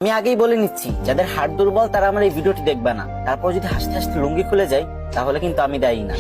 আমি আগেই বলে নিচ্ছি, যাদের হাড় দুর্বল তারা আমার এই ভিডিওটি দেখবে না। তারপর যদি হাসতে হাসতে লুঙ্গি খুলে যায় তাহলে কিন্তু আমি দায়ী না।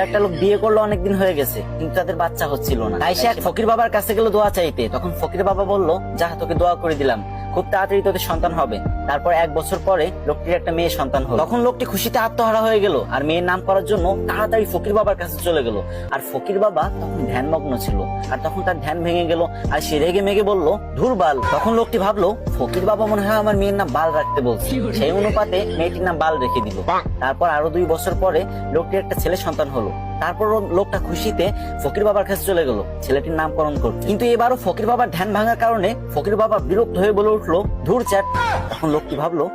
একটা লোক বিয়ে করলো, অনেকদিন হয়ে গেছে, কিন্তু তাদের বাচ্চা হচ্ছিল না। তাই সে এক ফকির বাবার কাছে গেল দোয়া চাইতে। তখন ফকির বাবা বলল, যা তোকে দোয়া করে দিলাম, খুব তাড়াতাড়ি তোদের সন্তান হবে। তারপর 1 বছর পরে লোকটির একটা মেয়ে সন্তান হলো। তখন লোকটি খুশিতে আত্মহারা হয়ে গেল আর মেয়ের নাম করার জন্য তাড়াতাড়ি ফকির বাবার কাছে চলে গেল। আর ফকির বাবা তখন ধ্যানমগ্ন ছিল, আর তখন তার ধ্যান ভেঙে গেল আর সে রেগে মেগে বলল, ধুর বাল। তখন লোকটি ভাবলো, ফকির বাবা মনে হয় আমার মেয়ের নাম বাল রাখতে বলছে। সেই অনুপাতে মেয়েটির নাম বাল রেখে দিল। তারপর আরো 2 বছর পরে লোকটির একটা ছেলে সন্তান হলো। তারপর লোকটা খুশিতে ফকির বাবার কাছে চলে গেল ছেলেটির নামকরণ করতে। কিন্তু এবারও ফকির বাবার ধ্যান ভাঙার কারণে ফকির বাবা বিরক্ত হয়ে বলে উঠলো, ধুর চ্যাট। তখন লোকটি ভাবলো,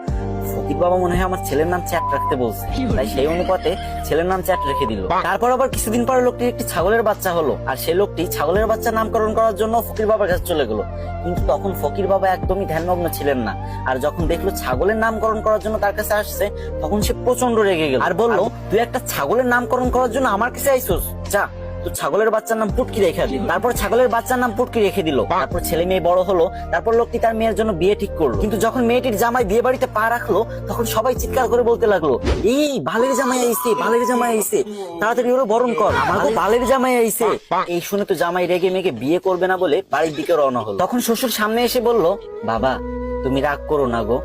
ফকির বাবা মনে হয় আমার ছেলের নাম চ্যাট রাখতে বলছে, তাই সেই অনুপাতে ছেলের নাম চ্যাট রেখে দিল। তারপর আবার কিছুদিন পরে লোকটির একটি ছাগলের বাচ্চা হলো, আর সেই লোকটি ছাগলের বাচ্চা নামকরণ করার জন্য ফকির বাবার কাছে চলে গেল। কিন্তু তখন ফকির বাবা একদমই ধ্যানমগ্ন ছিলেন না, আর যখন দেখলো ছাগলের নামকরণ করার জন্য তার কাছে আসছে, তখন সে প্রচন্ড রেগে গেল আর বললো, তুই একটা ছাগলের নামকরণ করার জন্য আমার কাছে আইসোস, যা তো ছাগলের বাচ্চার নাম পুটকি রেখে দিল। তারপর ছাগলের বাচ্চার নাম পুটকি রেখে দিল। তারপর ছেলে মেয়ে বড় হলো। তারপর লোকটি তার মেয়ের জন্য বিয়ে ঠিক করলো। কিন্তু যখন মেয়েটির জামাই বিয়ে বাড়িতে পা রাখলো, তখন সবাই চিৎকার করে বলতে লাগলো, এই বালের জামাই আইছে, বালের জামাই আইছে, তাড়াতাড়ি ওরা বরণ কর, আমাকে বালের জামাই আইছে। এই শুনে তো জামাই রেগে মেগে বিয়ে করবে না বলে বাড়ির দিকে রওনা হলো। তখন শ্বশুর সামনে এসে বলল, বাবা তুমি রাগ করো না গো,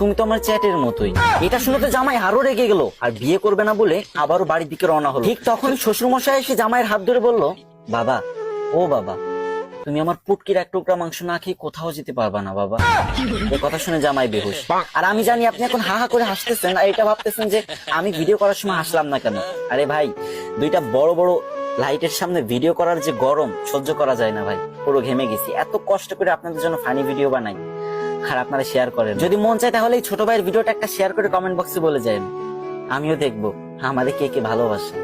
তুমি তো আমার চ্যাটের মতোই। এটা শুনে তো জামাই আরো রেগে গেল আর বিয়ে করবে না বলে আবারও বাড়ির দিকে রওনা হলো। ঠিক তখন শ্বশুর মশাই এসে জামাইয়ের হাত ধরে বলল, বাবা ও বাবা, তুমি আমার পুটকির 1 টুকরা মাংস না খেয়ে কোথাও যেতে পারবা না বাবা। এই কথা শুনে জামাই বেহুশ। আর আমি জানি আপনি এখন হা হা করে হাসতেছেন আর এটা ভাবতেছেন যে আমি ভিডিও করার সময় হাসলাম না কেন। আরে ভাই, 2টা বড় বড় লাইটের সামনে ভিডিও করার যে গরম সহ্য করা যায় না ভাই, পুরো ঘেমে গেছি। এত কষ্ট করে আপনাদের জন্য ফানি ভিডিও বানাই আর আপনারা শেয়ার করেন। যদি মন চায় তাহলে এই ছোট ভাইয়ের ভিডিওটা একটা শেয়ার করে কমেন্ট বক্সে বলে যান, আমিও দেখবো আমাদের কে কে ভালোবাসে।